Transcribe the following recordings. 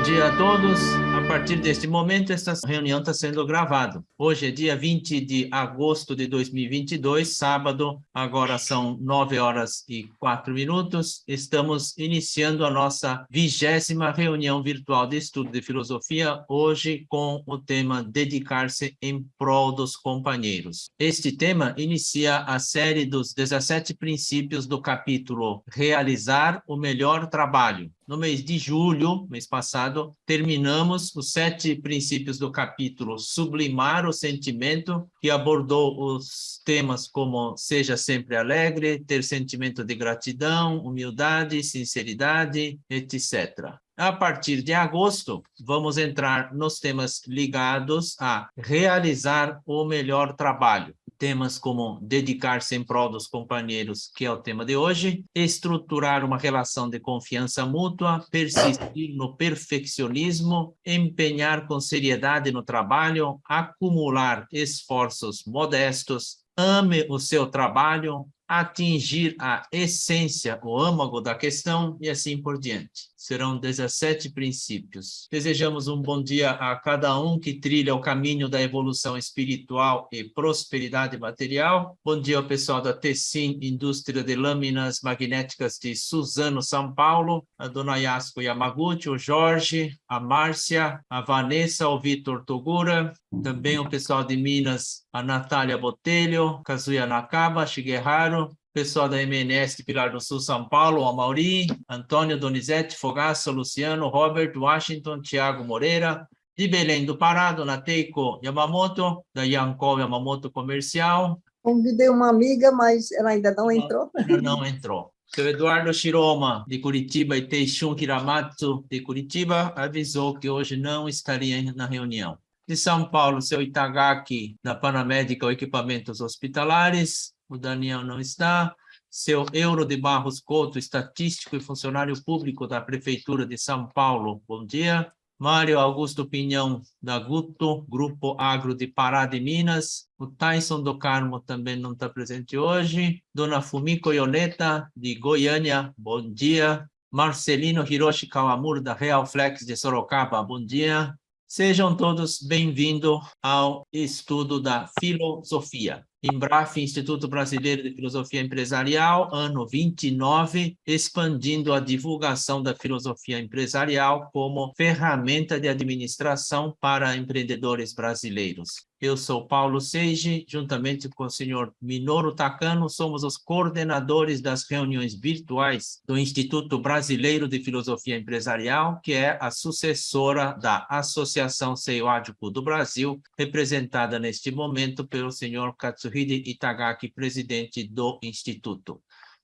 Bom dia a todos. A partir deste momento, esta reunião está sendo gravada. Hoje é dia 20 de agosto de 2022, sábado, agora são 9h04. Estamos iniciando a nossa 20ª reunião virtual de estudo de filosofia, hoje com o tema Dedicar-se em prol dos companheiros. Este tema inicia a série dos 17 princípios do capítulo Realizar o Melhor Trabalho. No mês de julho, mês passado, terminamos os 7 princípios do capítulo Sublimar o Sentimento, que abordou os temas como seja sempre alegre, ter sentimento de gratidão, humildade, sinceridade, etc. A partir de agosto, vamos entrar nos temas ligados a realizar o melhor trabalho. Temas como dedicar-se em prol dos companheiros, que é o tema de hoje, estruturar uma relação de confiança mútua, persistir no perfeccionismo, empenhar com seriedade no trabalho, acumular esforços modestos, ame o seu trabalho, atingir a essência, o âmago da questão e assim por diante. Serão 17 princípios. Desejamos um bom dia a cada um que trilha o caminho da evolução espiritual e prosperidade material. Bom dia ao pessoal da Tessin, Indústria de Lâminas Magnéticas de Suzano, São Paulo, a dona Yasuko Yamaguchi, o Jorge, a Márcia, a Vanessa, o Vitor Togura, também o pessoal de Minas, a Natália Botelho, Kazuya Nakaba, Shigeharu, pessoal da MNS de Pilar do Sul, São Paulo, a Mauri, Antônio Donizete, Fogaça, Luciano, Robert, Washington, Tiago Moreira, de Belém do Pará, dona Teiko Yamamoto, da Yankol Yamamoto Comercial. Convidei uma amiga, mas ela ainda não entrou. Ainda não entrou. Seu Eduardo Shiroma, de Curitiba, e Teishun Hiramatsu, de Curitiba, avisou que hoje não estaria na reunião. De São Paulo, seu Itagaki, da Panamédica Equipamentos Hospitalares, o Daniel não está. Seu Euro de Barros Couto, estatístico e funcionário público da Prefeitura de São Paulo, bom dia. Mário Augusto Pinhão, da Guto, Grupo Agro de Pará de Minas. O Tyson do Carmo também não está presente hoje. Dona Fumiko Ioneta, de Goiânia, bom dia. Marcelino Hiroshi Kawamura, da Real Flex de Sorocaba, bom dia. Sejam todos bem-vindos ao estudo da filosofia. Embraf, Instituto Brasileiro de Filosofia Empresarial, ano 29, expandindo a divulgação da filosofia empresarial como ferramenta de administração para empreendedores brasileiros. Eu sou Paulo Seiji, juntamente com o senhor Minoru Takano, somos os coordenadores das reuniões virtuais do Instituto Brasileiro de Filosofia Empresarial, que é a sucessora da Associação Seiwádico do Brasil, representada neste momento pelo senhor Katsuhide Itagaki, presidente do Instituto.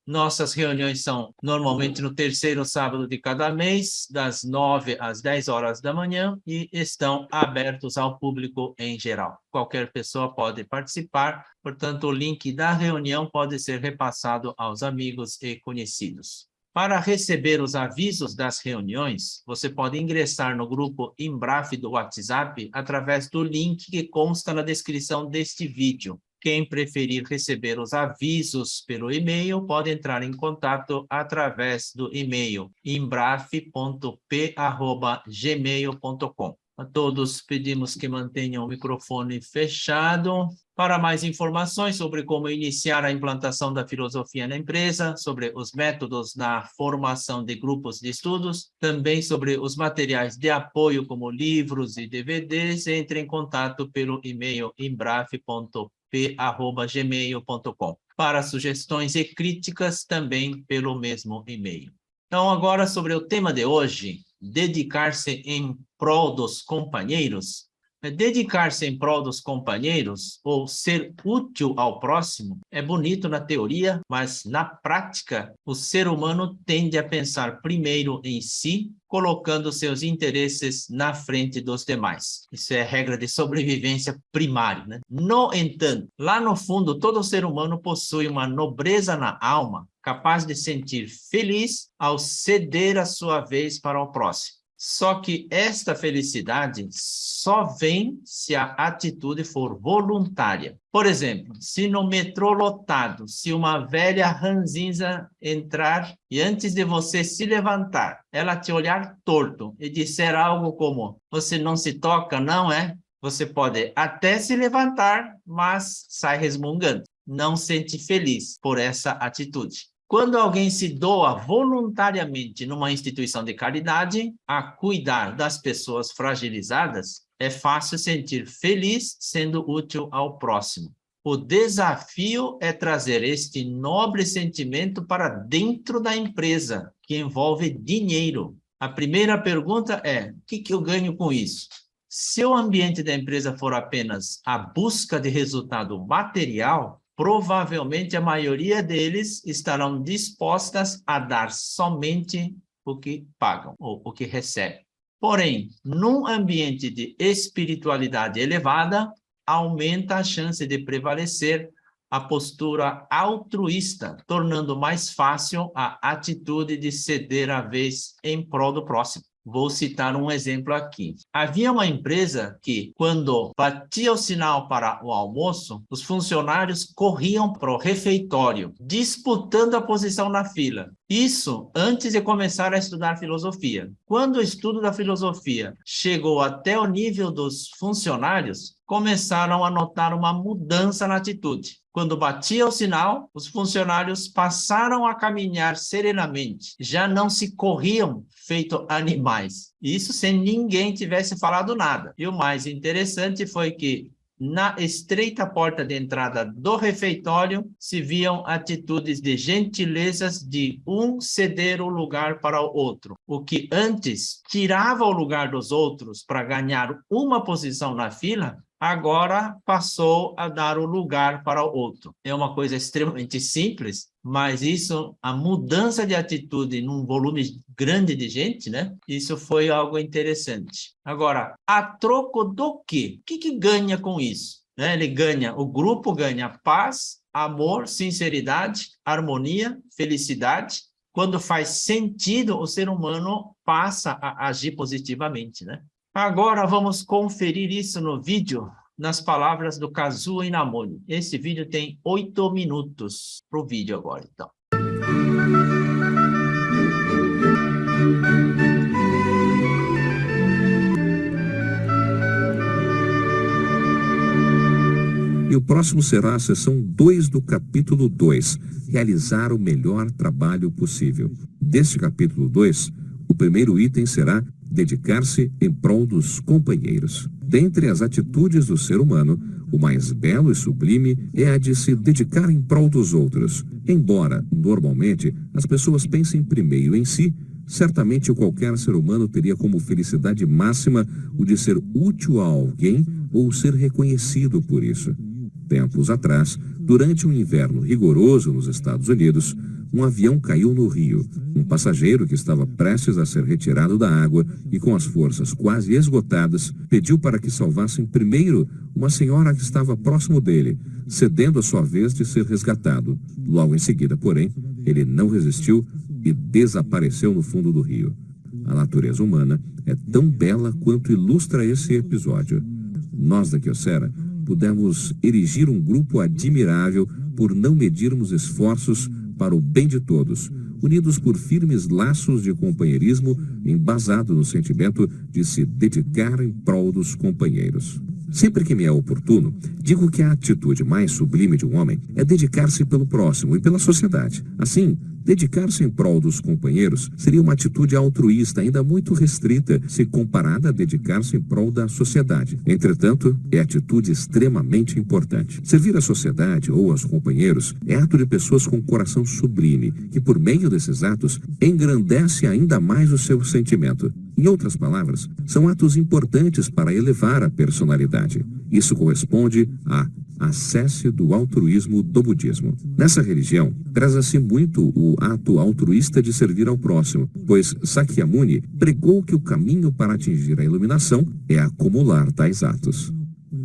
Nossas reuniões são normalmente no terceiro sábado de cada mês, das 9 às 10 horas da manhã, e estão abertos ao público em geral. Qualquer pessoa pode participar, portanto, o link da reunião pode ser repassado aos amigos e conhecidos. Para receber os avisos das reuniões, você pode ingressar no grupo Embraf do WhatsApp através do link que consta na descrição deste vídeo. Quem preferir receber os avisos pelo e-mail, pode entrar em contato através do e-mail embraf.p@gmail.com. A todos pedimos que mantenham o microfone fechado. Para mais informações sobre como iniciar a implantação da filosofia na empresa, sobre os métodos da formação de grupos de estudos, também sobre os materiais de apoio como livros e DVDs, entre em contato pelo e-mail embraf.p@gmail.com. Para sugestões e críticas, também pelo mesmo e-mail. Então, agora sobre o tema de hoje, dedicar-se em prol dos companheiros. Dedicar-se em prol dos companheiros, ou ser útil ao próximo, é bonito na teoria, mas na prática, o ser humano tende a pensar primeiro em si, colocando seus interesses na frente dos demais. Isso é regra de sobrevivência primária, né? No entanto, lá no fundo, todo ser humano possui uma nobreza na alma, capaz de sentir feliz ao ceder a sua vez para o próximo. Só que esta felicidade só vem se a atitude for voluntária. Por exemplo, se no metrô lotado, se uma velha ranzinza entrar e antes de você se levantar, ela te olhar torto e disser algo como: você não se toca, não é? Você pode até se levantar, mas sai resmungando. Não sente feliz por essa atitude. Quando alguém se doa voluntariamente numa instituição de caridade a cuidar das pessoas fragilizadas, é fácil sentir feliz sendo útil ao próximo. O desafio é trazer este nobre sentimento para dentro da empresa, que envolve dinheiro. A primeira pergunta é: o que eu ganho com isso? Se o ambiente da empresa for apenas a busca de resultado material, provavelmente a maioria deles estarão dispostas a dar somente o que pagam, ou o que recebem. Porém, num ambiente de espiritualidade elevada, aumenta a chance de prevalecer a postura altruísta, tornando mais fácil a atitude de ceder a vez em prol do próximo. Vou citar um exemplo aqui. Havia uma empresa que, quando batia o sinal para o almoço, os funcionários corriam para o refeitório, disputando a posição na fila. Isso antes de começar a estudar filosofia. Quando o estudo da filosofia chegou até o nível dos funcionários, começaram a notar uma mudança na atitude. Quando batia o sinal, os funcionários passaram a caminhar serenamente. Já não se corriam feito animais. Isso sem ninguém tivesse falado nada. E o mais interessante foi que, na estreita porta de entrada do refeitório, se viam atitudes de gentilezas de um ceder o lugar para o outro. O que antes tirava o lugar dos outros para ganhar uma posição na fila, agora passou a dar o lugar para o outro. É uma coisa extremamente simples, mas isso, a mudança de atitude num volume grande de gente, né? Isso foi algo interessante. Agora, a troco do quê? O que ganha com isso? Ele ganha, o grupo ganha paz, amor, sinceridade, harmonia, felicidade. Quando faz sentido, o ser humano passa a agir positivamente, né? Agora vamos conferir isso no vídeo, nas palavras do Kazuo Inamori. Esse vídeo tem 8 minutos para o vídeo agora, então. E o próximo será a sessão 2 do capítulo 2, realizar o melhor trabalho possível. Deste capítulo 2, o primeiro item será dedicar-se em prol dos companheiros. Dentre as atitudes do ser humano, o mais belo e sublime é a de se dedicar em prol dos outros. Embora, normalmente, as pessoas pensem primeiro em si, certamente qualquer ser humano teria como felicidade máxima o de ser útil a alguém ou ser reconhecido por isso. Tempos atrás, durante um inverno rigoroso nos Estados Unidos, um avião caiu no rio. Um passageiro que estava prestes a ser retirado da água e com as forças quase esgotadas, pediu para que salvassem primeiro uma senhora que estava próximo dele, cedendo a sua vez de ser resgatado. Logo em seguida, porém, ele não resistiu e desapareceu no fundo do rio. A natureza humana é tão bela quanto ilustra esse episódio. Nós da Kyocera pudemos erigir um grupo admirável por não medirmos esforços para o bem de todos, unidos por firmes laços de companheirismo embasado no sentimento de se dedicar em prol dos companheiros. Sempre que me é oportuno, digo que a atitude mais sublime de um homem é dedicar-se pelo próximo e pela sociedade. Assim, dedicar-se em prol dos companheiros seria uma atitude altruísta ainda muito restrita se comparada a dedicar-se em prol da sociedade. Entretanto, é atitude extremamente importante. Servir a sociedade ou aos companheiros é ato de pessoas com coração sublime, que por meio desses atos engrandece ainda mais o seu sentimento. Em outras palavras, são atos importantes para elevar a personalidade. Isso corresponde à ascese do altruísmo do budismo. Nessa religião, preza-se muito o ato altruísta de servir ao próximo, pois Sakyamuni pregou que o caminho para atingir a iluminação é acumular tais atos.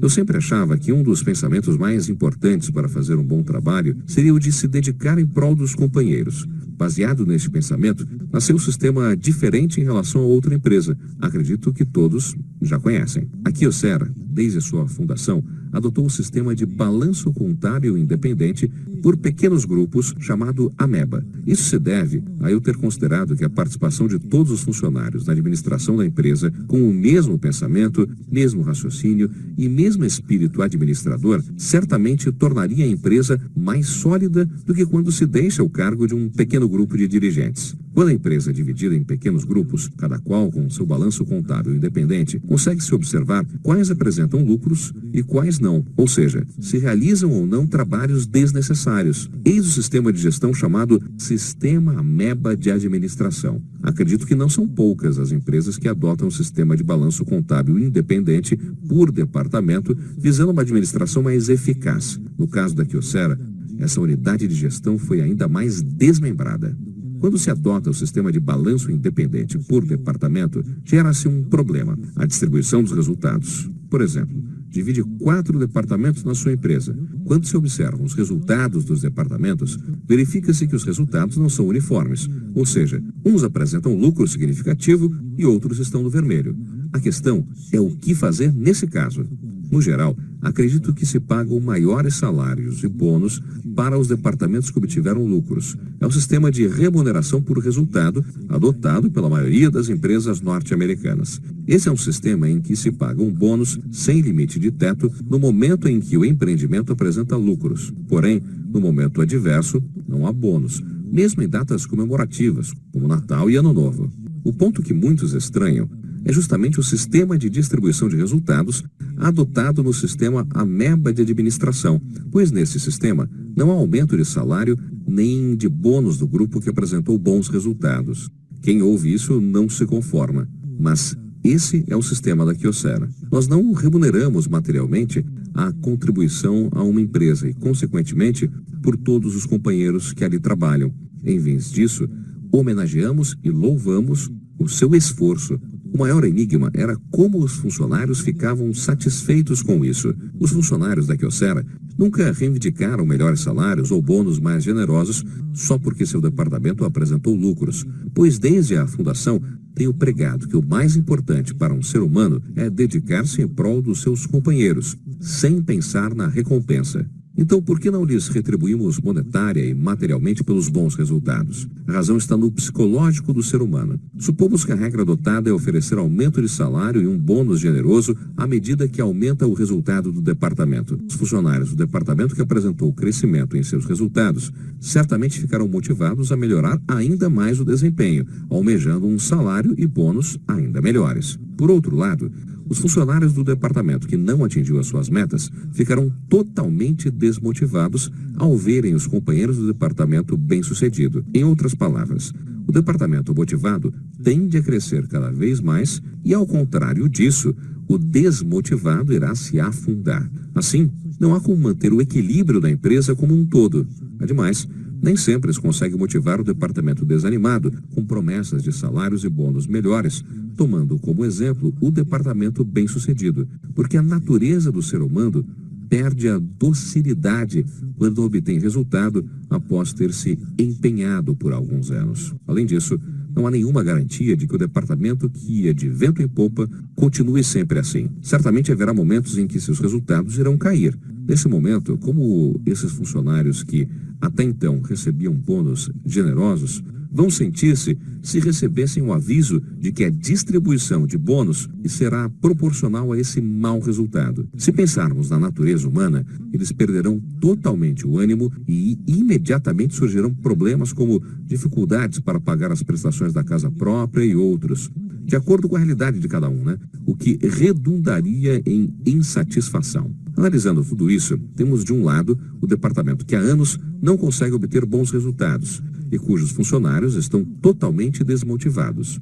Eu sempre achava que um dos pensamentos mais importantes para fazer um bom trabalho seria o de se dedicar em prol dos companheiros. Baseado neste pensamento, nasceu um sistema diferente em relação a outra empresa. Acredito que todos já conhecem. A Kyocera, desde a sua fundação, adotou o sistema de balanço contábil independente por pequenos grupos, chamado Ameba. Isso se deve a eu ter considerado que a participação de todos os funcionários na administração da empresa, com o mesmo pensamento, mesmo raciocínio e mesmo espírito administrador, certamente tornaria a empresa mais sólida do que quando se deixa o cargo de um pequeno grupo de dirigentes. Quando a empresa é dividida em pequenos grupos, cada qual com seu balanço contábil independente, consegue-se observar quais apresentam lucros e quais não, ou seja, se realizam ou não trabalhos desnecessários. Eis o sistema de gestão chamado Sistema Ameba de Administração. Acredito que não são poucas as empresas que adotam o sistema de balanço contábil independente por departamento, visando uma administração mais eficaz. No caso da Kyocera, essa unidade de gestão foi ainda mais desmembrada. Quando se adota o sistema de balanço independente por departamento, gera-se um problema: a distribuição dos resultados. Por exemplo, divide 4 departamentos na sua empresa. Quando se observam os resultados dos departamentos, verifica-se que os resultados não são uniformes, ou seja, uns apresentam lucro significativo e outros estão no vermelho. A questão é o que fazer nesse caso. No geral, acredito que se pagam maiores salários e bônus para os departamentos que obtiveram lucros. É o sistema de remuneração por resultado adotado pela maioria das empresas norte-americanas. Esse é um sistema em que se paga um bônus sem limite de teto no momento em que o empreendimento apresenta lucros. Porém, no momento adverso, não há bônus, mesmo em datas comemorativas, como Natal e Ano Novo. O ponto que muitos estranham é justamente o sistema de distribuição de resultados adotado no sistema Ameba de administração, pois nesse sistema não há aumento de salário nem de bônus do grupo que apresentou bons resultados. Quem ouve isso não se conforma, mas esse é o sistema da Kyocera. Nós não remuneramos materialmente a contribuição a uma empresa e, consequentemente, por todos os companheiros que ali trabalham. Em vez disso, homenageamos e louvamos o seu esforço. O maior enigma era como os funcionários ficavam satisfeitos com isso. Os funcionários da Kyocera nunca reivindicaram melhores salários ou bônus mais generosos só porque seu departamento apresentou lucros, pois desde a fundação tenho pregado que o mais importante para um ser humano é dedicar-se em prol dos seus companheiros, sem pensar na recompensa. Então, por que não lhes retribuímos monetária e materialmente pelos bons resultados? A razão está no psicológico do ser humano. Supomos que a regra adotada é oferecer aumento de salário e um bônus generoso à medida que aumenta o resultado do departamento. Os funcionários do departamento que apresentou crescimento em seus resultados certamente ficarão motivados a melhorar ainda mais o desempenho, almejando um salário e bônus ainda melhores. Por outro lado, os funcionários do departamento que não atingiu as suas metas ficarão totalmente desmotivados ao verem os companheiros do departamento bem-sucedido. Em outras palavras, o departamento motivado tende a crescer cada vez mais e, ao contrário disso, o desmotivado irá se afundar. Assim, não há como manter o equilíbrio da empresa como um todo. Ademais, nem sempre se consegue motivar o departamento desanimado com promessas de salários e bônus melhores, tomando como exemplo o departamento bem-sucedido, porque a natureza do ser humano perde a docilidade quando obtém resultado após ter se empenhado por alguns anos. Além disso, não há nenhuma garantia de que o departamento que ia de vento em popa continue sempre assim. Certamente haverá momentos em que seus resultados irão cair. Nesse momento, como esses funcionários que até então recebiam bônus generosos, vão sentir-se se recebessem o aviso de que a distribuição de bônus será proporcional a esse mau resultado. Se pensarmos na natureza humana, eles perderão totalmente o ânimo e imediatamente surgirão problemas como dificuldades para pagar as prestações da casa própria e outros, de acordo com a realidade de cada um, o que redundaria em insatisfação. Analisando tudo isso, temos de um lado o departamento que há anos não consegue obter bons resultados e cujos funcionários estão totalmente desmotivados.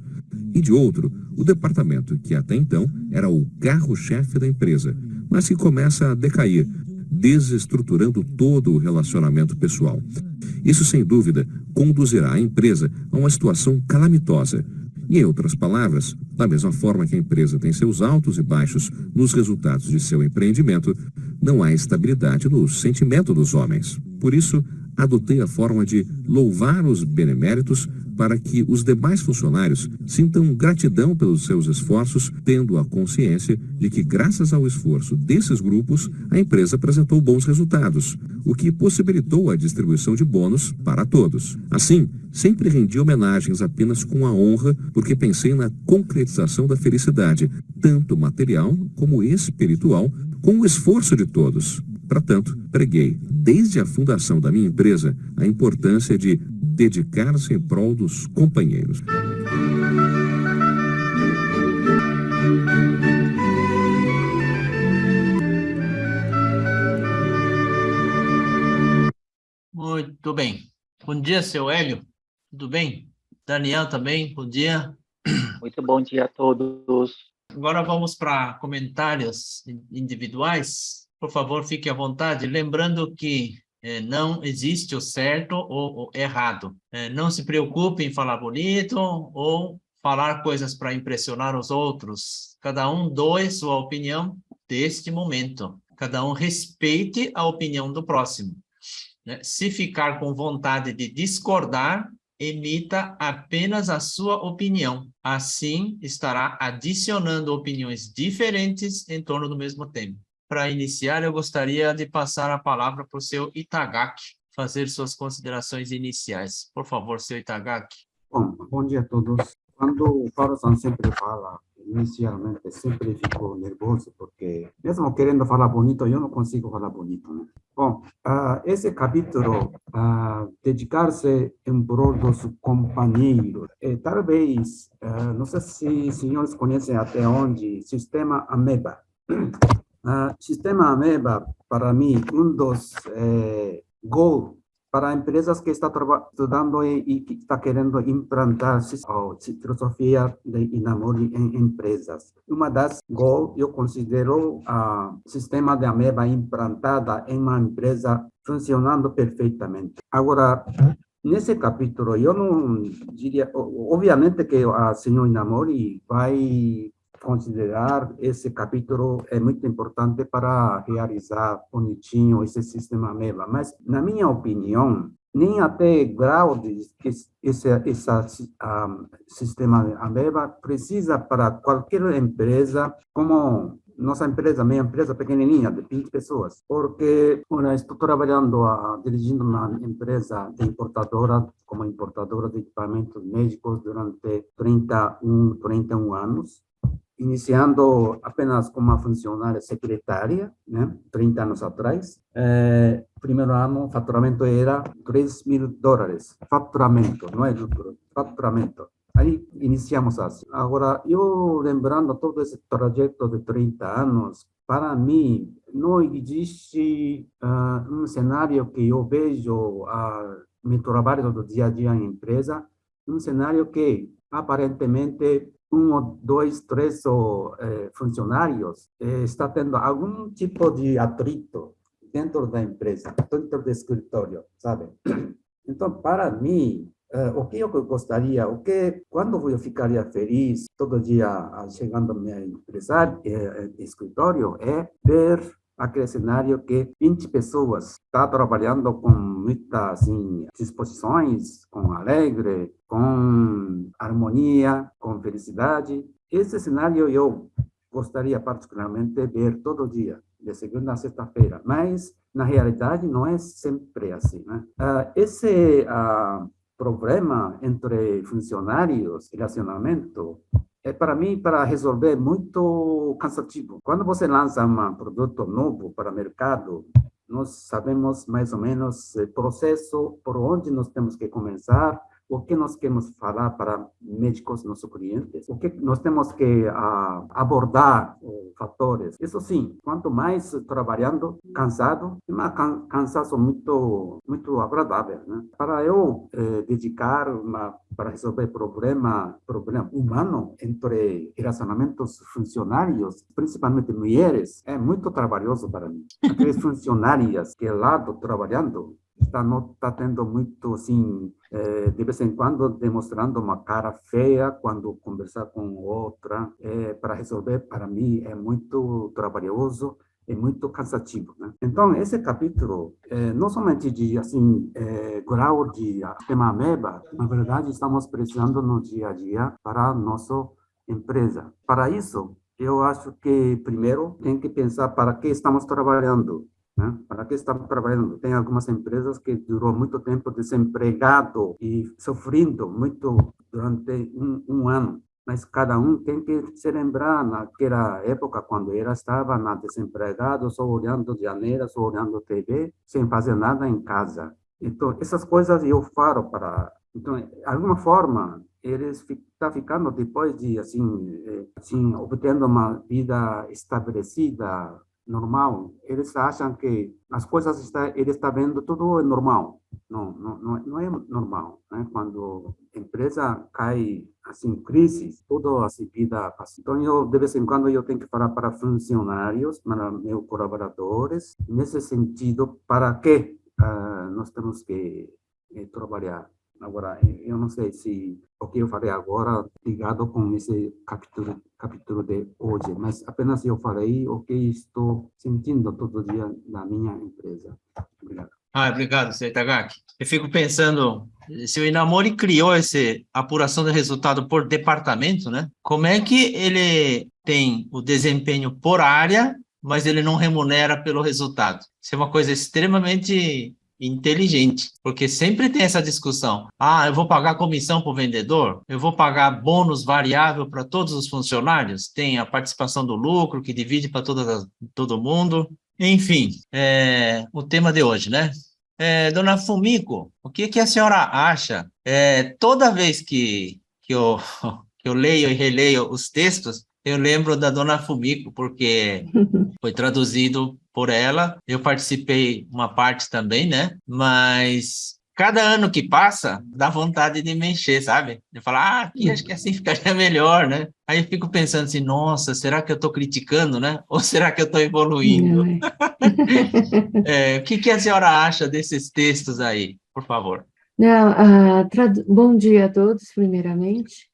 E de outro, o departamento que até então era o carro-chefe da empresa, mas que começa a decair, desestruturando todo o relacionamento pessoal. Isso, sem dúvida, conduzirá a empresa a uma situação calamitosa. E, em outras palavras, da mesma forma que a empresa tem seus altos e baixos nos resultados de seu empreendimento, não há estabilidade no sentimento dos homens. Por isso, adotei a forma de louvar os beneméritos para que os demais funcionários sintam gratidão pelos seus esforços, tendo a consciência de que, graças ao esforço desses grupos, a empresa apresentou bons resultados, o que possibilitou a distribuição de bônus para todos. Assim, sempre rendi homenagens apenas com a honra, porque pensei na concretização da felicidade, tanto material como espiritual, com o esforço de todos. Para tanto, preguei, desde a fundação da minha empresa, a importância de dedicar-se em prol dos companheiros. Muito bem. Bom dia, seu Hélio. Tudo bem? Daniel também, bom dia. Muito bom dia a todos. Agora vamos para comentários individuais. Por favor, fique à vontade. Lembrando que não existe o certo ou o errado. Não se preocupe em falar bonito ou falar coisas para impressionar os outros. Cada um doe sua opinião deste momento. Cada um respeite a opinião do próximo. Se ficar com vontade de discordar, emita apenas a sua opinião. Assim, estará adicionando opiniões diferentes em torno do mesmo tema. Para iniciar, eu gostaria de passar a palavra para o seu Itagaki, fazer suas considerações iniciais. Por favor, seu Itagaki. Bom dia a todos. Quando o Paulo-san sempre fala, inicialmente, sempre fico nervoso, porque mesmo querendo falar bonito, eu não consigo falar bonito, né? Bom, esse capítulo, dedicar-se em prol dos companheiros, talvez, não sei se os senhores conhecem até onde, sistema Ameba. Sistema Ameba, para mim, um dos goals para empresas que estão estudando e que está querendo implantar a filosofia de Inamori em empresas. Uma das goals, eu considero o sistema de Ameba implantada em uma empresa funcionando perfeitamente. Agora, nesse capítulo, eu não diria, obviamente que a senhora Inamori vai considerar esse capítulo é muito importante para realizar bonitinho esse sistema Ameba, mas, na minha opinião, nem até grau de esse sistema Ameba precisa para qualquer empresa, como nossa empresa, minha empresa pequenininha, de 20 pessoas, porque estou trabalhando, dirigindo uma empresa de importadora, como importadora de equipamentos médicos durante 31 anos, iniciando apenas como uma funcionária secretária, né, 30 anos atrás. Primeiro ano, o faturamento era $3.000. Faturamento, não é lucro, faturamento. Aí iniciamos assim. Agora, eu lembrando todo esse trajeto de 30 anos, para mim, não existe um cenário que eu vejo meu trabalho do dia a dia em empresa, um cenário que aparentemente 1, 2, 3 funcionários está tendo algum tipo de atrito dentro da empresa, dentro do escritório, sabe? Então, para mim, o que eu gostaria, quando eu ficaria feliz todo dia chegando ao meu escritório, é ver aquele cenário que 20 pessoas estão trabalhando com muitas assim, disposições, com alegre, com harmonia, com felicidade. Esse cenário eu gostaria particularmente de ver todo dia, de segunda a sexta-feira, mas na realidade não é sempre assim, né? Esse problema entre funcionários, relacionamento, para mim, para resolver, muito cansativo. Quando você lança um produto novo para o mercado, nós sabemos mais ou menos o processo, por onde nós temos que começar, o que nós queremos falar para médicos, nossos clientes, o que nós temos que abordar, os fatores. Isso sim, quanto mais trabalhando, cansado, é um cansaço muito agradável, né? Para eu dedicar para resolver problema humano entre relacionamentos funcionários, principalmente mulheres, é muito trabalhoso para mim. Aqueles funcionárias que lá estão trabalhando, não está tendo muito, assim, de vez em quando demonstrando uma cara feia quando conversar com outra. Para resolver, para mim, é muito trabalhoso. é muito cansativo, né? Então, esse capítulo, não somente de, assim, grau de sistema ameba, na verdade, estamos precisando no dia a dia para a nossa empresa. Para isso, eu acho que, primeiro, tem que pensar para que estamos trabalhando, né? Para que estamos trabalhando? Tem algumas empresas que durou muito tempo desempregado e sofrendo muito durante um ano. Mas cada um tem que se lembrar naquela época, quando ele estava na desempregado, só olhando janela, só olhando TV, sem fazer nada em casa. Então, essas coisas eu falo para... Então, de alguma forma, eles estão ficando depois de, assim, obtendo uma vida estabelecida, normal. Eles acham que as coisas eles estão vendo tudo é normal. Não é normal, né? Quando a empresa cai assim crise, tudo assim vida passa. Então eu de vez em quando eu tenho que falar para funcionários, para meus colaboradores, nesse sentido, para que nós temos que trabalhar. Agora, eu não sei se o que eu falei agora ligado com esse capítulo de hoje, mas apenas eu falei o que estou sentindo todo dia na minha empresa. Obrigado. Obrigado, Sr. Itagaki. Eu fico pensando, se o Inamori criou essa apuração de resultado por departamento, né? Como é que ele tem o desempenho por área, mas ele não remunera pelo resultado? Isso é uma coisa extremamente inteligente, porque sempre tem essa discussão. Eu vou pagar comissão para o vendedor? Eu vou pagar bônus variável para todos os funcionários? Tem a participação do lucro, que divide para todo mundo. Enfim, o tema de hoje, né? Dona Fumiko, o que a senhora acha? Toda vez que eu leio e releio os textos, eu lembro da Dona Fumiko, porque foi traduzido por ela, eu participei uma parte também, né? Mas cada ano que passa, dá vontade de mexer, sabe? De falar, aqui acho que assim ficaria melhor, né? Aí eu fico pensando assim, nossa, será que eu estou criticando, né? Ou será que eu estou evoluindo? Não, O que a senhora acha desses textos aí, por favor? não, bom dia a todos, primeiramente.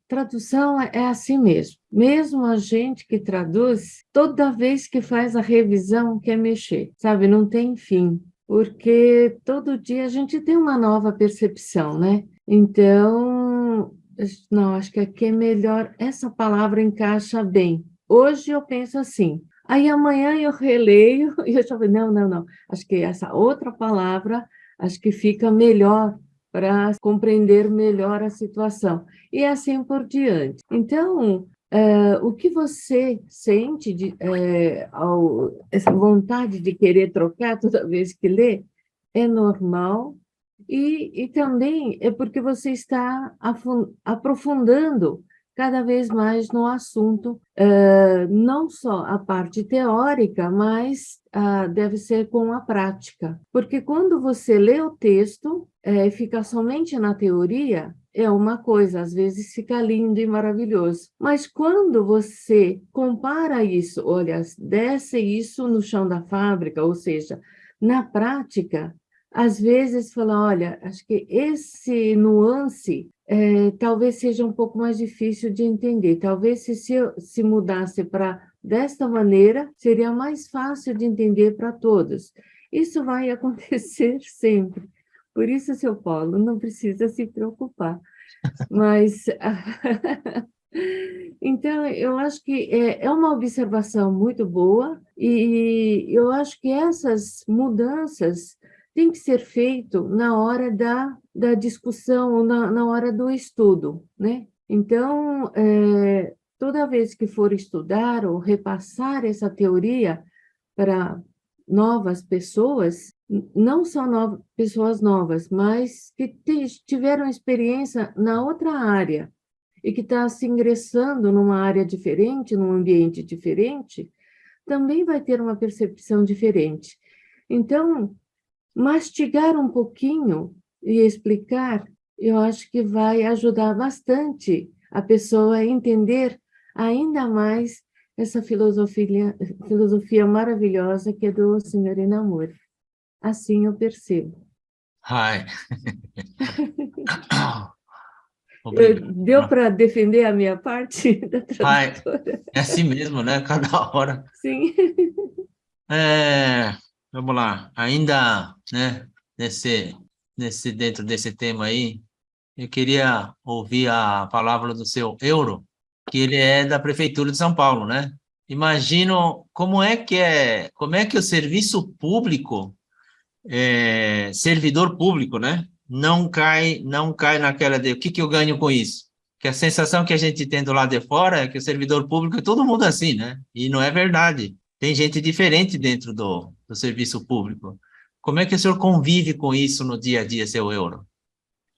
Tradução é assim mesmo. Mesmo a gente que traduz, toda vez que faz a revisão quer mexer, sabe? Não tem fim, porque todo dia a gente tem uma nova percepção, né? Então, não, acho que aqui é melhor, essa palavra encaixa bem. Hoje eu penso assim, aí amanhã eu releio e eu já falo, não, acho que essa outra palavra, acho que fica melhor para compreender melhor a situação. E assim por diante. Então, o que você sente essa vontade de querer trocar toda vez que lê é normal e também é porque você está aprofundando cada vez mais no assunto, não só a parte teórica, mas deve ser com a prática. Porque quando você lê o texto, fica somente na teoria, é uma coisa, às vezes fica lindo e maravilhoso. Mas quando você compara isso, olha, desce isso no chão da fábrica, ou seja, na prática, às vezes fala, olha, acho que esse nuance talvez seja um pouco mais difícil de entender. Talvez se mudasse para desta maneira, seria mais fácil de entender para todos. Isso vai acontecer sempre. Por isso, seu Paulo, não precisa se preocupar. Mas, então, eu acho que é uma observação muito boa e eu acho que essas mudanças têm que ser feitas na hora da discussão, ou na hora do estudo, né? Então, toda vez que for estudar ou repassar essa teoria para novas pessoas, não só pessoas novas, mas que tiveram experiência na outra área e que está se ingressando numa área diferente, num ambiente diferente, também vai ter uma percepção diferente. Então, mastigar um pouquinho e explicar, eu acho que vai ajudar bastante a pessoa a entender ainda mais essa filosofia maravilhosa que é do Sr. Inamori. Assim eu percebo. Ai. Obrigado. Deu para defender a minha parte da Ai, tradutora? é assim mesmo, né? Cada hora. Sim. Vamos lá. Ainda, né, dentro desse tema aí, eu queria ouvir a palavra do seu Euro, que ele é da Prefeitura de São Paulo, né? Imagino como é que o serviço público, servidor público, né? Não cai naquela de o que eu ganho com isso? Que a sensação que a gente tem do lado de fora é que o servidor público é todo mundo assim, né? E não é verdade. Tem gente diferente dentro do serviço público. Como é que o senhor convive com isso no dia a dia, seu Euro?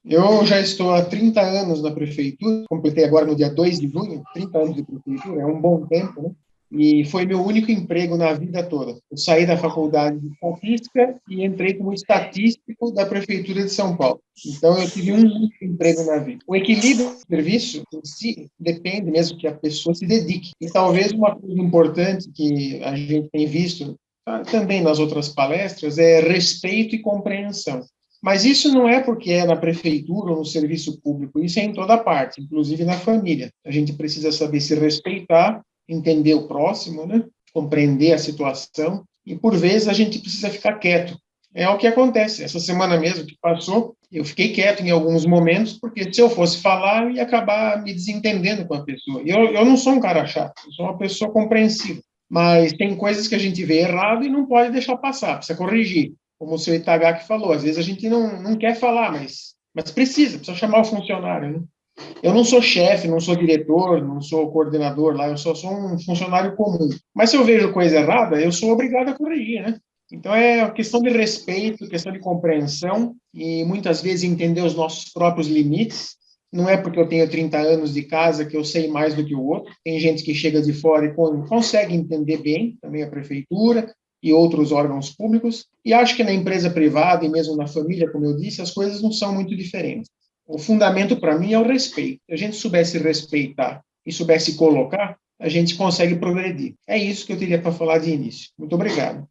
Eu já estou há 30 anos na prefeitura, completei agora no dia 2 de junho, 30 anos de prefeitura, é um bom tempo, né? E foi meu único emprego na vida toda. Eu saí da faculdade de estatística e entrei como estatístico da prefeitura de São Paulo. Então, eu tive um único emprego na vida. O equilíbrio do serviço em si depende mesmo que a pessoa se dedique. E talvez uma coisa importante que a gente tem visto também nas outras palestras é respeito e compreensão. Mas isso não é porque é na prefeitura ou no serviço público, isso é em toda parte, inclusive na família. A gente precisa saber se respeitar, entender o próximo, né? Compreender a situação, e por vezes a gente precisa ficar quieto. É o que acontece. Essa semana mesmo que passou, eu fiquei quieto em alguns momentos, porque se eu fosse falar, eu ia acabar me desentendendo com a pessoa. E eu não sou um cara chato, eu sou uma pessoa compreensiva. Mas tem coisas que a gente vê errado e não pode deixar passar, precisa corrigir. Como o seu Itagaki falou, às vezes a gente não quer falar, mas precisa chamar o funcionário, né? Eu não sou chefe, não sou diretor, não sou coordenador lá, eu só sou um funcionário comum. Mas se eu vejo coisa errada, eu sou obrigado a corrigir, né? Então é uma questão de respeito, questão de compreensão e muitas vezes entender os nossos próprios limites. Não é porque eu tenho 30 anos de casa que eu sei mais do que o outro. Tem gente que chega de fora e consegue entender bem, também a prefeitura e outros órgãos públicos, e acho que na empresa privada e mesmo na família, como eu disse, as coisas não são muito diferentes. O fundamento para mim é o respeito. Se a gente soubesse respeitar e soubesse colocar, a gente consegue progredir. É isso que eu teria para falar de início. Muito obrigado.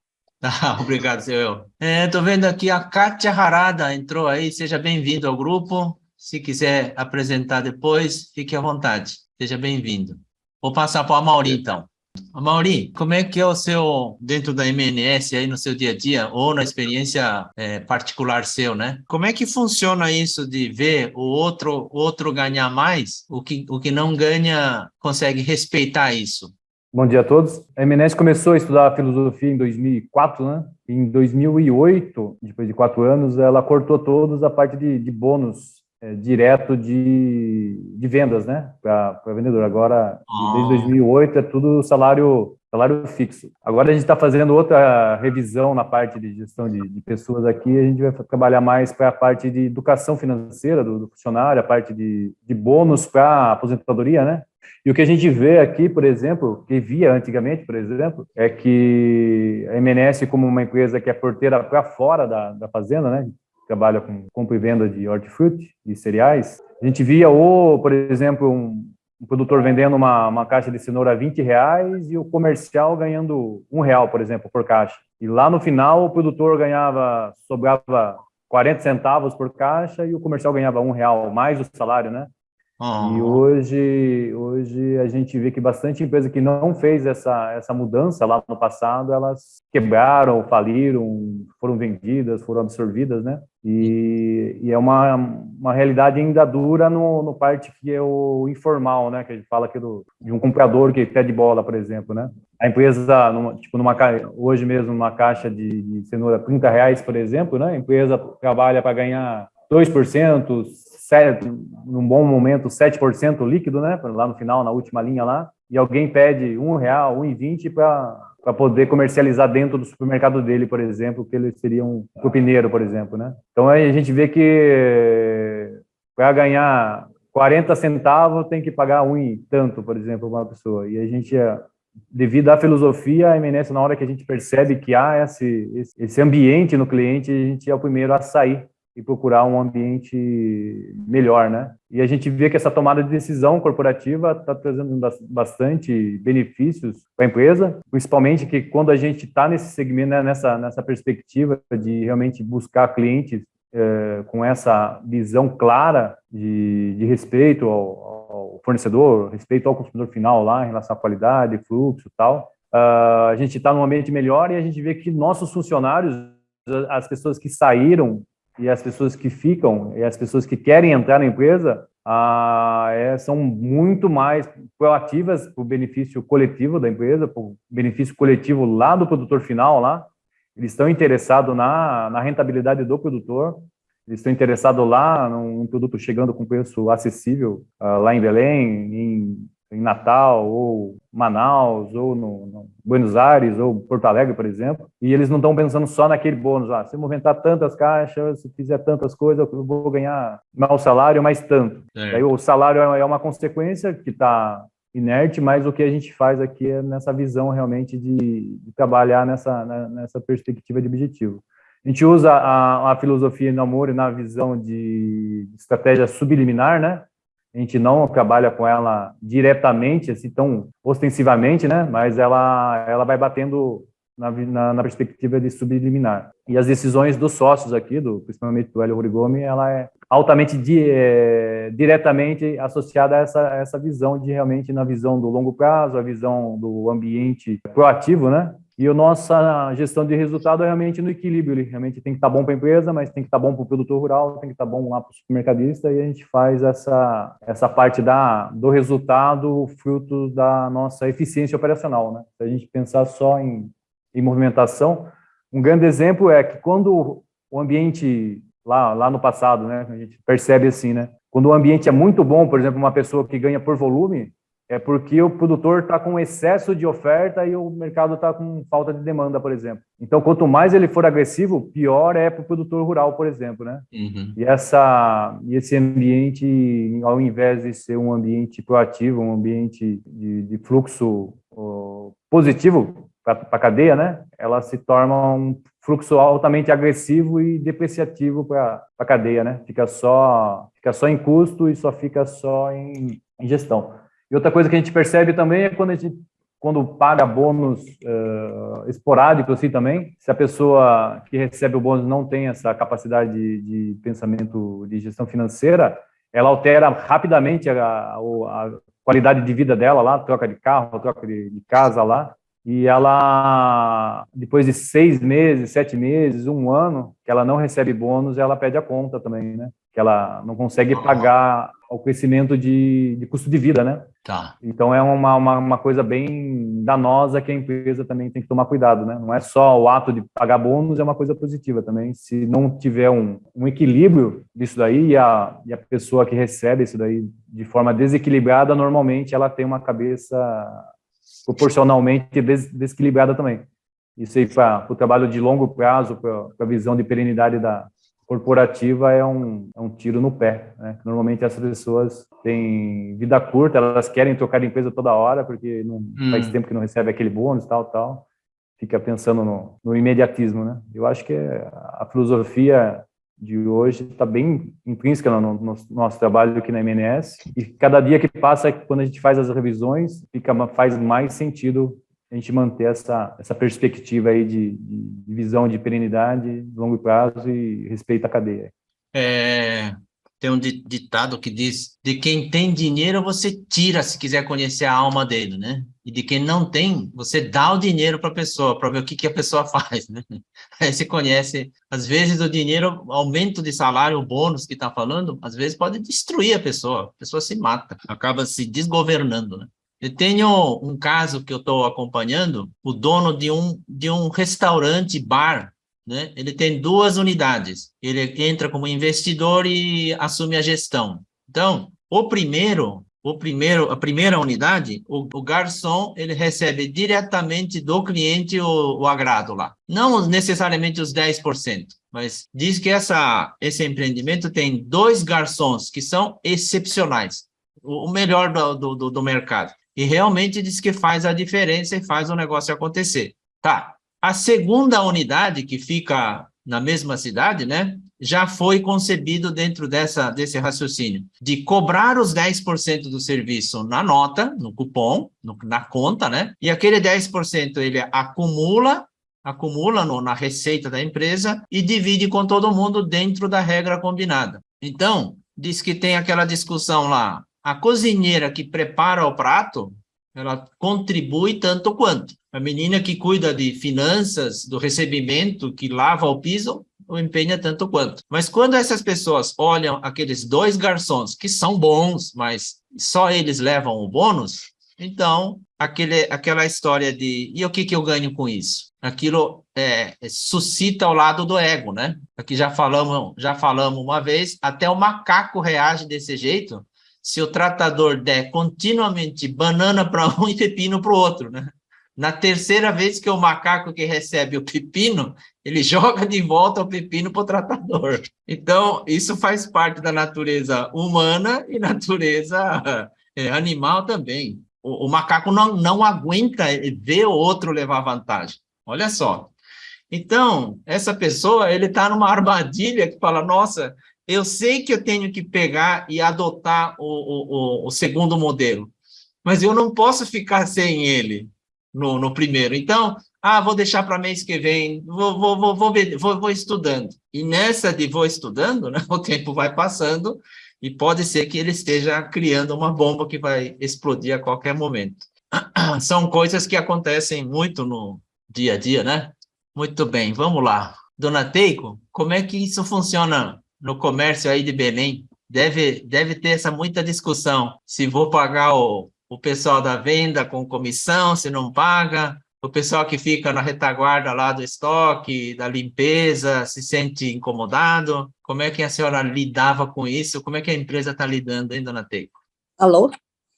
Obrigado, seu Euro. Estou vendo aqui a Kátia Harada entrou aí, seja bem-vindo ao grupo. Se quiser apresentar depois, fique à vontade. Seja bem-vindo. Vou passar para o Amaury, então. Amaury, como é que é o seu, dentro da MNS, aí no seu dia a dia, ou na experiência particular seu, né? Como é que funciona isso de ver o outro ganhar mais, o que não ganha consegue respeitar isso? Bom dia a todos. A MNS começou a estudar filosofia em 2004, né? Em 2008, depois de 4 anos, ela cortou todos a parte de bônus direto de vendas, né, para vendedor. Agora, desde 2008, é tudo salário fixo. Agora a gente está fazendo outra revisão na parte de gestão de pessoas aqui, a gente vai trabalhar mais para a parte de educação financeira do funcionário, a parte de bônus para aposentadoria, né? E o que a gente vê aqui, por exemplo, que via antigamente, por exemplo, é que a MNS, como uma empresa que é porteira para fora da fazenda, né, trabalha com compra e venda de hortifruti e cereais, a gente via, por exemplo, um produtor vendendo uma caixa de cenoura a R$20 e o comercial ganhando R$1, por exemplo, por caixa. E lá no final o produtor sobrava 40 centavos por caixa e o comercial ganhava R$1, mais o salário, né? E hoje a gente vê que bastante empresa que não fez essa mudança lá no passado, elas quebraram, faliram, foram vendidas, foram absorvidas, né? E é uma realidade ainda dura no parte que é o informal, né? Que a gente fala aqui de um comprador que pede bola, por exemplo, né? A empresa, hoje mesmo, numa caixa de cenoura R$30, por exemplo, né? A empresa trabalha para ganhar 2%, num bom momento 7% líquido, né? Lá no final, na última linha lá, e alguém pede R$1, R$1,20 para poder comercializar dentro do supermercado dele, por exemplo, que ele seria um copineiro, por exemplo, né? Então aí a gente vê que para ganhar 40 centavos tem que pagar um e tanto, por exemplo, uma pessoa. E a gente, devido à filosofia, a MNS, na hora que a gente percebe que há esse ambiente no cliente, a gente é o primeiro a sair e procurar um ambiente melhor, né? E a gente vê que essa tomada de decisão corporativa está trazendo bastante benefícios para a empresa, principalmente que quando a gente está nesse segmento, né, nessa perspectiva de realmente buscar clientes com essa visão clara de respeito ao fornecedor, respeito ao consumidor final lá, em relação à qualidade, fluxo e tal, a gente está num ambiente melhor e a gente vê que nossos funcionários, as pessoas que saíram e as pessoas que ficam e as pessoas que querem entrar na empresa são muito mais proativas para o benefício coletivo da empresa, para o benefício coletivo lá do produtor final lá. Eles estão interessados na rentabilidade do produtor, eles estão interessados lá num produto chegando com preço acessível lá em Belém, em Natal, ou Manaus, ou no Buenos Aires, ou Porto Alegre, por exemplo, e eles não estão pensando só naquele bônus, se eu movimentar tantas caixas, se fizer tantas coisas, eu vou ganhar meu salário mais tanto. Daí o salário é uma consequência que está inerte, mas o que a gente faz aqui é nessa visão realmente de trabalhar nessa perspectiva de objetivo. A gente usa a filosofia no amor e na visão de estratégia subliminar, né? A gente não trabalha com ela diretamente, assim, tão ostensivamente, né? Mas ela vai batendo na perspectiva de subliminar. E as decisões dos sócios aqui, principalmente do Hélio Horigome, ela é altamente diretamente associada a essa visão de realmente na visão do longo prazo, a visão do ambiente proativo, né? E a nossa gestão de resultado é realmente no equilíbrio. Ele realmente tem que estar bom para a empresa, mas tem que estar bom para o produtor rural, tem que estar bom lá para o supermercadista, e a gente faz essa parte do resultado fruto da nossa eficiência operacional, né? Se a gente pensar só em movimentação, um grande exemplo é que quando o ambiente, lá no passado, né, a gente percebe assim, né? Quando o ambiente é muito bom, por exemplo, uma pessoa que ganha por volume, é porque o produtor está com excesso de oferta e o mercado está com falta de demanda, por exemplo. Então, quanto mais ele for agressivo, pior é para o produtor rural, por exemplo, né? Uhum. E esse ambiente, ao invés de ser um ambiente proativo, um ambiente de fluxo positivo para a cadeia, né? Ela se torna um fluxo altamente agressivo e depreciativo para a cadeia, né? Fica só em custo e só fica só em gestão. E outra coisa que a gente percebe também é quando paga bônus esporádico assim também, se a pessoa que recebe o bônus não tem essa capacidade de pensamento de gestão financeira, ela altera rapidamente a qualidade de vida dela lá, troca de carro, troca de casa lá, e ela, depois de 6 meses, 7 meses, 1 ano, que ela não recebe bônus, ela pede a conta também, né? Que ela não consegue pagar o crescimento de custo de vida, né? Tá. Então é uma coisa bem danosa que a empresa também tem que tomar cuidado, né? Não é só o ato de pagar bônus, é uma coisa positiva também. Se não tiver um equilíbrio disso daí e a pessoa que recebe isso daí de forma desequilibrada, normalmente ela tem uma cabeça proporcionalmente desequilibrada também. Isso aí para o trabalho de longo prazo, para a visão de perenidade da corporativa é um tiro no pé, né? Normalmente as pessoas têm vida curta, elas querem trocar de empresa toda hora, porque faz tempo que não recebe aquele bônus, tal. Fica pensando no imediatismo, né? Eu acho que a filosofia de hoje está bem intrínseca no nosso trabalho aqui na MNS, e cada dia que passa, quando a gente faz as revisões, faz mais sentido a gente manter essa perspectiva aí de visão de perenidade, de longo prazo e respeito à cadeia. Tem um ditado que diz: de quem tem dinheiro você tira se quiser conhecer a alma dele, né? E de quem não tem, você dá o dinheiro para a pessoa, para ver o que a pessoa faz, né? Aí você conhece, às vezes o dinheiro, aumento de salário, o bônus que está falando, às vezes pode destruir a pessoa se mata, acaba se desgovernando, né? Eu tenho um caso que eu estou acompanhando, o dono de um restaurante, bar, né? Ele tem 2 unidades, ele entra como investidor e assume a gestão. Então, a primeira unidade, o garçom, ele recebe diretamente do cliente o agrado lá. Não necessariamente os 10%, mas diz que esse empreendimento tem 2 garçons que são excepcionais, o melhor do mercado. E realmente diz que faz a diferença e faz o negócio acontecer. Tá. A segunda unidade, que fica na mesma cidade, né, já foi concebido dentro desse raciocínio, de cobrar os 10% do serviço na nota, no cupom, na conta, né, e aquele 10% ele acumula acumula na receita da empresa e divide com todo mundo dentro da regra combinada. Então, diz que tem aquela discussão lá, a cozinheira que prepara o prato, ela contribui tanto quanto. A menina que cuida de finanças, do recebimento, que lava o piso, o empenha tanto quanto. Mas quando essas pessoas olham aqueles 2 garçons, que são bons, mas só eles levam o bônus, então, aquela história de, e o que eu ganho com isso? Aquilo suscita ao lado do ego, né? Aqui já falamos uma vez, até o macaco reage desse jeito, se o tratador der continuamente banana para um e pepino para o outro, né? Na terceira vez que o macaco que recebe o pepino, ele joga de volta o pepino para o tratador. Então, isso faz parte da natureza humana e natureza animal também. O macaco não aguenta ver o outro levar vantagem. Olha só. Então, essa pessoa, ele está numa armadilha que fala, nossa, eu sei que eu tenho que pegar e adotar o segundo modelo, mas eu não posso ficar sem ele no primeiro. Então, vou deixar para mês que vem, vou estudando. E nessa de vou estudando, né, o tempo vai passando e pode ser que ele esteja criando uma bomba que vai explodir a qualquer momento. São coisas que acontecem muito no dia a dia, né? Muito bem, vamos lá. Dona Teiko, como é que isso funciona no comércio aí de Belém? Deve ter muita discussão. Se vou pagar o pessoal da venda com comissão, se não paga, o pessoal que fica na retaguarda lá do estoque, da limpeza, se sente incomodado. Como é que a senhora lidava com isso? Como é que a empresa está lidando, hein, Dona Teiko? Alô?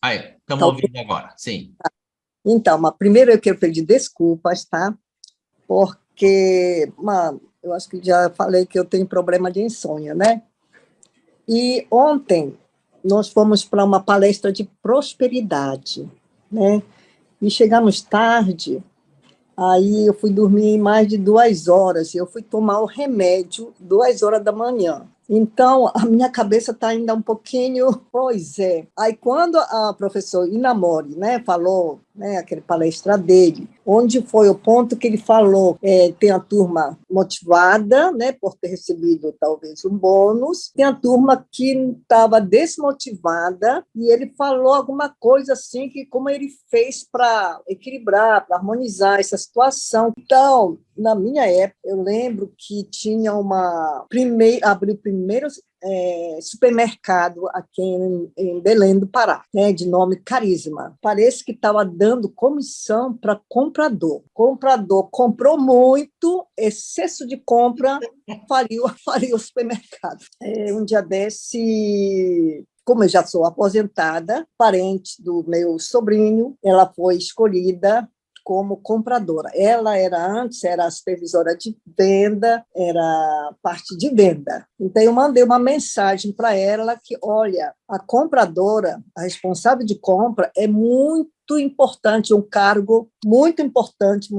Aí, estamos ouvindo agora, sim. Então, mas primeiro eu quero pedir desculpas, tá? Porque, eu acho que já falei que eu tenho problema de insônia, né? E ontem nós fomos para uma palestra de prosperidade, né? E chegamos tarde, aí eu fui dormir mais de 2 horas, e eu fui tomar o remédio 2 horas da manhã. Então, a minha cabeça está ainda um pouquinho... Pois é. Aí, quando a professora Inamori, né, falou, né, aquele palestra dele, onde foi o ponto que ele falou, tem a turma motivada, né, por ter recebido talvez um bônus, tem a turma que estava desmotivada, e ele falou alguma coisa assim, que como ele fez para equilibrar, para harmonizar essa situação. Então, na minha época, eu lembro que tinha abriu o primeiro supermercado aqui em Belém do Pará, né, de nome Carisma. Parece que estava dando comissão para comprador. Comprador comprou muito, excesso de compra, faliu o supermercado. Um dia desse... Como eu já sou aposentada, parente do meu sobrinho, ela foi escolhida como compradora. Ela antes era a supervisora de venda, era parte de venda. Então, eu mandei uma mensagem para ela que, olha, a compradora, a responsável de compra, é muito importante, um cargo muito importante,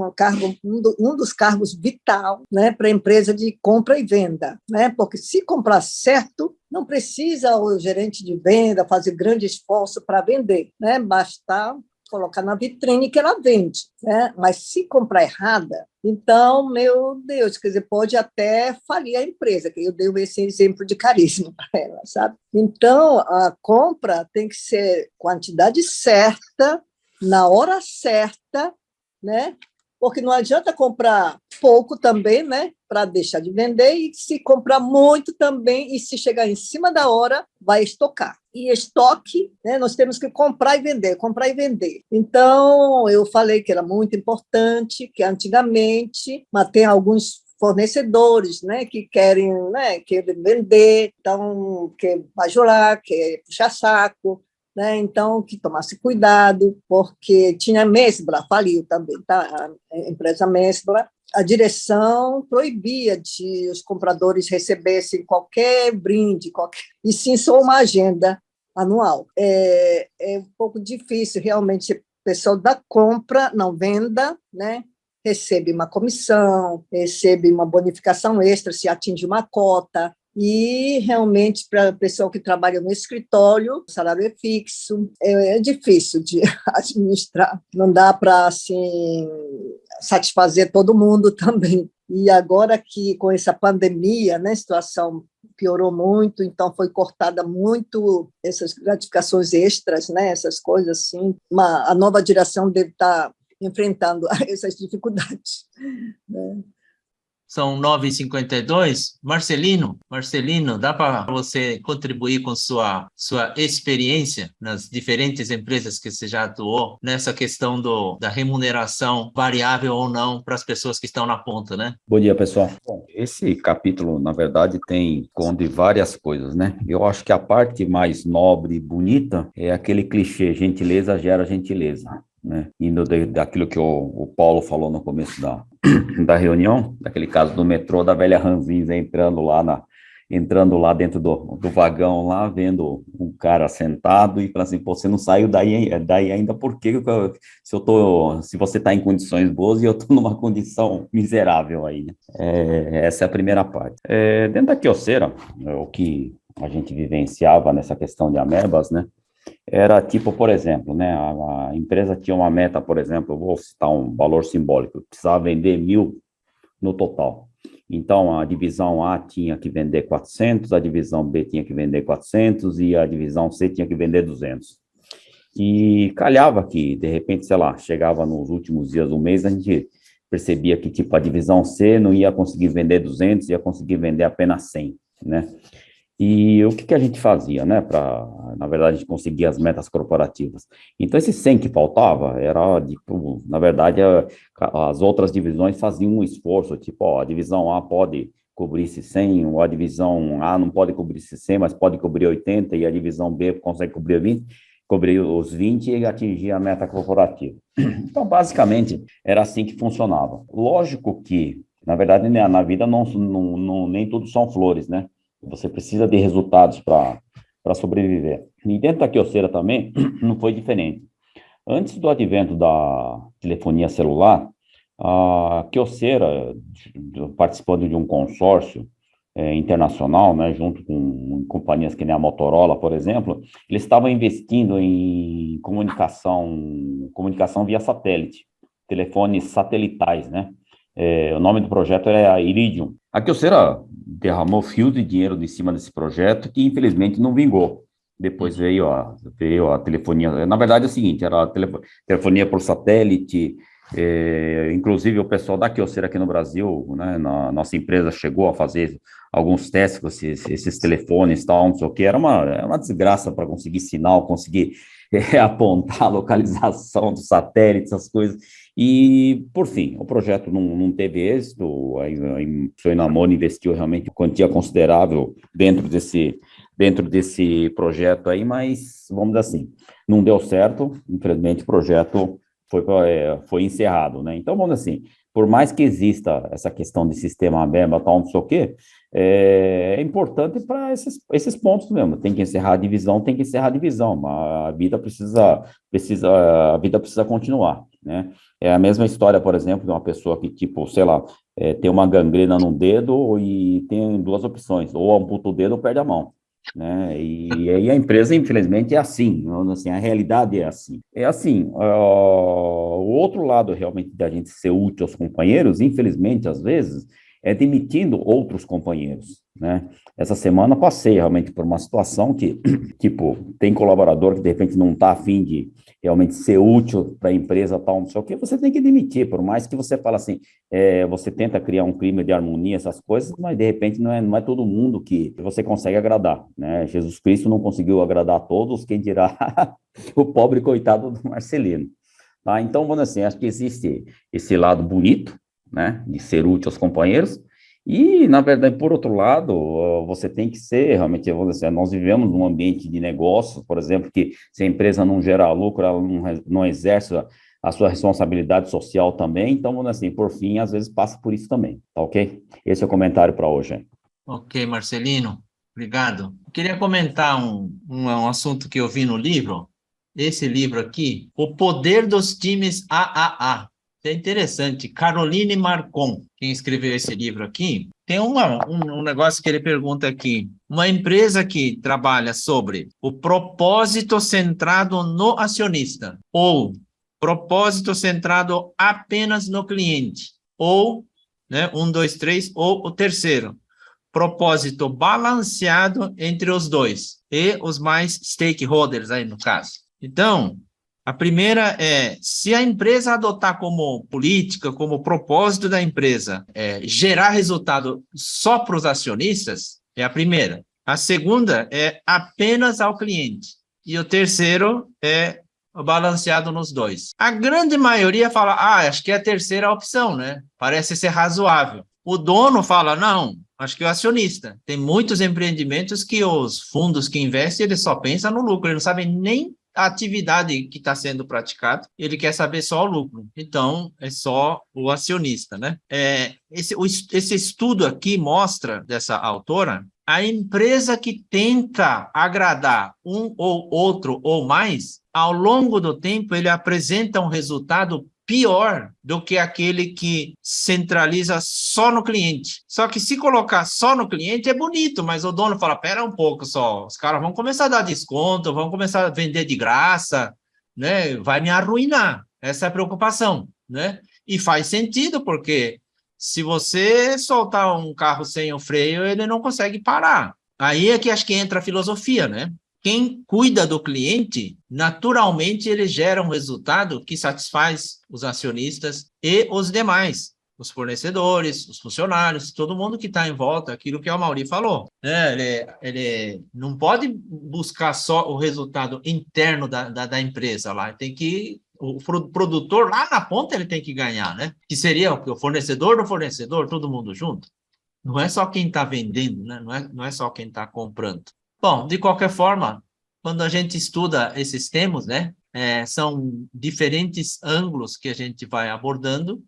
um dos cargos vital, né, para a empresa de compra e venda, né, porque se comprar certo, não precisa o gerente de venda fazer grande esforço para vender, né, basta colocar na vitrine que ela vende, né? Mas se comprar errada, então, meu Deus, quer dizer, pode até falir a empresa, que eu dei esse exemplo de Carisma para ela, sabe? Então, a compra tem que ser quantidade certa, na hora certa, né? Porque não adianta comprar pouco também, né, para deixar de vender, e se comprar muito também, e se chegar em cima da hora, vai estocar. E estoque, né, nós temos que comprar e vender, comprar e vender. Então, eu falei que era muito importante, que antigamente, mas tem alguns fornecedores, né, que querem vender, então, quer bajular, quer puxar saco, né? Então, que tomasse cuidado, porque tinha Mesbla, faliu também, tá? A empresa Mesbla, a direção proibia de os compradores recebessem qualquer brinde, e sim só uma agenda anual. É um pouco difícil, realmente, o pessoal da compra, não venda, né? Recebe uma comissão, recebe uma bonificação extra se atinge uma cota, E realmente, para o pessoal que trabalha no escritório, o salário é fixo, é difícil de administrar, não dá para assim, satisfazer todo mundo também. E agora que com essa pandemia, né, a situação piorou muito, então foi cortada muito essas gratificações extras, né, essas coisas assim. A nova direção deve estar enfrentando essas dificuldades, né? São 9h52. Marcelino, dá para você contribuir com sua experiência nas diferentes empresas que você já atuou nessa questão da remuneração variável ou não para as pessoas que estão na ponta, né? Bom dia, pessoal. Bom, esse capítulo, na verdade, esconde várias coisas, né? Eu acho que a parte mais nobre e bonita é aquele clichê, gentileza gera gentileza, né? Indo daquilo que o Paulo falou no começo da reunião, daquele caso do metrô, da velha Ranzinza entrando lá dentro do vagão, lá, vendo um cara sentado e falando assim, pô, você não saiu daí ainda, por quê? Se você está em condições boas e eu estou numa condição miserável aí, né? Essa é a primeira parte. Dentro da Kyocera, o que a gente vivenciava nessa questão de amebas, né? Era tipo, por exemplo, né, a empresa tinha uma meta, por exemplo, eu vou citar um valor simbólico, precisava vender 1.000 no total. Então, a divisão A tinha que vender 400, a divisão B tinha que vender 400 e a divisão C tinha que vender 200. E calhava que, de repente, sei lá, chegava nos últimos dias do mês, a gente percebia que, tipo, a divisão C não ia conseguir vender 200, ia conseguir vender apenas 100, né? E o que a gente fazia, né, na verdade, a gente conseguir as metas corporativas. Então, esse 100 que faltava, era, tipo, na verdade, as outras divisões faziam um esforço, tipo, ó, a divisão A pode cobrir esse 100, ou a divisão A não pode cobrir esse 100, mas pode cobrir 80, e a divisão B consegue cobrir os 20 e atingir a meta corporativa. Então, basicamente, era assim que funcionava. Lógico que, na verdade, na vida nem tudo são flores, né? Você precisa de resultados para sobreviver. E dentro da Kyocera também, não foi diferente. Antes do advento da telefonia celular, a Kyocera, participando de um consórcio internacional, né, junto com companhias que nem a Motorola, por exemplo, eles estavam investindo em comunicação via satélite, telefones satelitais, né? O nome do projeto era Iridium. A Kyocera derramou fios de dinheiro em cima desse projeto que, infelizmente, não vingou. Depois veio a telefonia. Na verdade, é o seguinte, era a telefonia por satélite. Inclusive, o pessoal da Kyocera aqui no Brasil, né, nossa empresa chegou a fazer alguns testes com esses telefones, tal, não sei o que. Era uma desgraça para conseguir sinal, conseguir apontar a localização do satélite, essas coisas. E, por fim, o projeto não teve êxito, a Soinamone investiu realmente quantia considerável dentro desse projeto aí, mas, vamos dizer assim, não deu certo, infelizmente o projeto foi encerrado, né? Então, vamos dizer assim, por mais que exista essa questão de sistema ABEMA, tal, não sei o quê, é importante para esses pontos mesmo. Tem que encerrar a divisão, a vida precisa continuar, né? É a mesma história, por exemplo, de uma pessoa que, tipo, sei lá, tem uma gangrena no dedo e tem duas opções, ou amputa o dedo ou perde a mão, né? E aí a empresa, infelizmente, é assim, a realidade é assim. É assim, o outro lado realmente da gente ser útil aos companheiros, infelizmente, às vezes, é demitindo outros companheiros, né? Essa semana passei realmente por uma situação que, tipo, tem colaborador que de repente não está a fim de realmente ser útil para a empresa, tal, não sei o quê, você tem que demitir, por mais que você fale assim, você tenta criar um clima de harmonia, essas coisas, mas de repente não é todo mundo que você consegue agradar, né? Jesus Cristo não conseguiu agradar a todos, quem dirá o pobre coitado do Marcelino, tá? Então, vamos assim, acho que existe esse lado bonito, né, de ser útil aos companheiros, e, na verdade, por outro lado, você tem que ser, realmente, nós vivemos num ambiente de negócio, por exemplo, que se a empresa não gera lucro, ela não exerce a sua responsabilidade social também, então, assim, por fim, às vezes passa por isso também, tá ok? Esse é o comentário para hoje. Ok, Marcelino, obrigado. Eu queria comentar um assunto que eu vi no livro, esse livro aqui, O Poder dos Times AAA. É interessante, Caroline Marcon, quem escreveu esse livro aqui, Tem um negócio que ele pergunta aqui. Uma empresa que trabalha sobre o propósito centrado no acionista, ou propósito centrado apenas no cliente, ou, né, 1, 2, 3, ou o terceiro, propósito balanceado entre os dois, e os mais stakeholders aí no caso. Então, a primeira é, se a empresa adotar como política, como propósito da empresa, gerar resultado só para os acionistas, é a primeira. A segunda é apenas ao cliente. E o terceiro é balanceado nos dois. A grande maioria fala, acho que é a terceira opção, né? Parece ser razoável. O dono fala, não, acho que o acionista. Tem muitos empreendimentos que os fundos que investem, eles só pensam no lucro, eles não sabem nem a atividade que está sendo praticada, ele quer saber só o lucro. Então, é só o acionista, né? Esse estudo aqui mostra, dessa autora, a empresa que tenta agradar um ou outro ou mais, ao longo do tempo, ele apresenta um resultado pior do que aquele que centraliza só no cliente. Só que se colocar só no cliente é bonito, mas o dono fala, pera um pouco só, os caras vão começar a dar desconto, vão começar a vender de graça, né? Vai me arruinar. Essa é a preocupação, né? E faz sentido, porque se você soltar um carro sem o freio, ele não consegue parar. Aí é que acho que entra a filosofia, né? Quem cuida do cliente, naturalmente ele gera um resultado que satisfaz os acionistas e os demais, os fornecedores, os funcionários, todo mundo que está em volta, aquilo que o Mauri falou. Ele não pode buscar só o resultado interno da empresa lá, tem que... O produtor lá na ponta ele tem que ganhar, né? Que seria o fornecedor do fornecedor, todo mundo junto. Não é só quem está vendendo, né? Não é só quem está comprando. Bom, de qualquer forma, quando a gente estuda esses temas, né, são diferentes ângulos que a gente vai abordando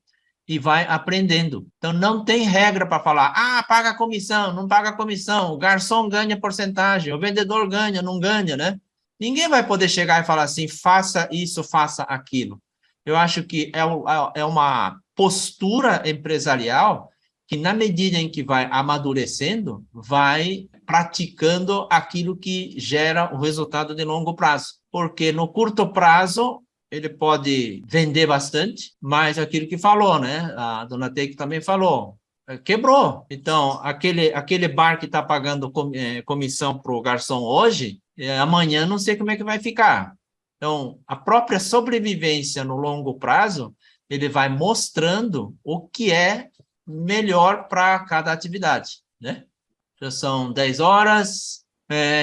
e vai aprendendo. Então, não tem regra para falar, paga comissão, não paga comissão, o garçom ganha porcentagem, o vendedor ganha, não ganha, né? Ninguém vai poder chegar e falar assim, faça isso, faça aquilo. Eu acho que é uma postura empresarial que, na medida em que vai amadurecendo, vai praticando aquilo que gera o resultado de longo prazo. Porque no curto prazo, ele pode vender bastante, mas aquilo que falou, né? A dona Teik também falou, quebrou. Então, aquele bar que está pagando comissão para o garçom hoje, amanhã não sei como é que vai ficar. Então, a própria sobrevivência no longo prazo, ele vai mostrando o que é melhor para cada atividade, né? Já são 10 horas,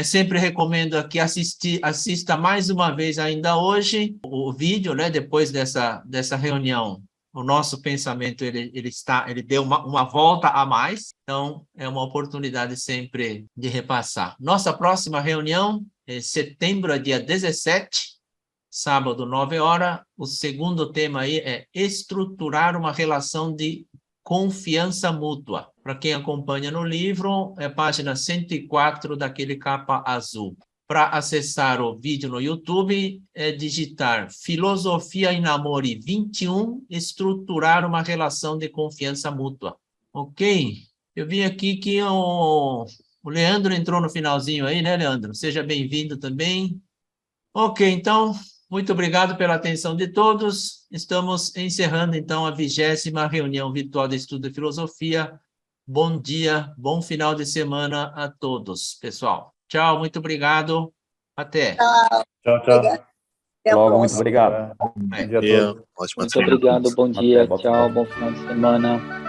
sempre recomendo que assista mais uma vez ainda hoje o vídeo, né? Depois dessa reunião, o nosso pensamento, ele deu uma volta a mais, então é uma oportunidade sempre de repassar. Nossa próxima reunião é setembro, dia 17, sábado, 9 horas, o segundo tema aí é estruturar uma relação de confiança mútua. Para quem acompanha no livro, é página 104 daquele capa azul. Para acessar o vídeo no YouTube, é digitar Filosofia em Namoro 21, estruturar uma relação de confiança mútua. Ok? Eu vi aqui que o Leandro entrou no finalzinho aí, né, Leandro? Seja bem-vindo também. Ok, então... Muito obrigado pela atenção de todos. Estamos encerrando, então, a 20ª reunião virtual de estudo de filosofia. Bom dia, bom final de semana a todos, pessoal. Tchau, muito obrigado. Até. Tchau, tchau. Obrigada. Até a Logo, muito próxima. obrigado. Bom dia a todos. Ótima Muito obrigado, bom dia, Até, tchau, bom final de semana.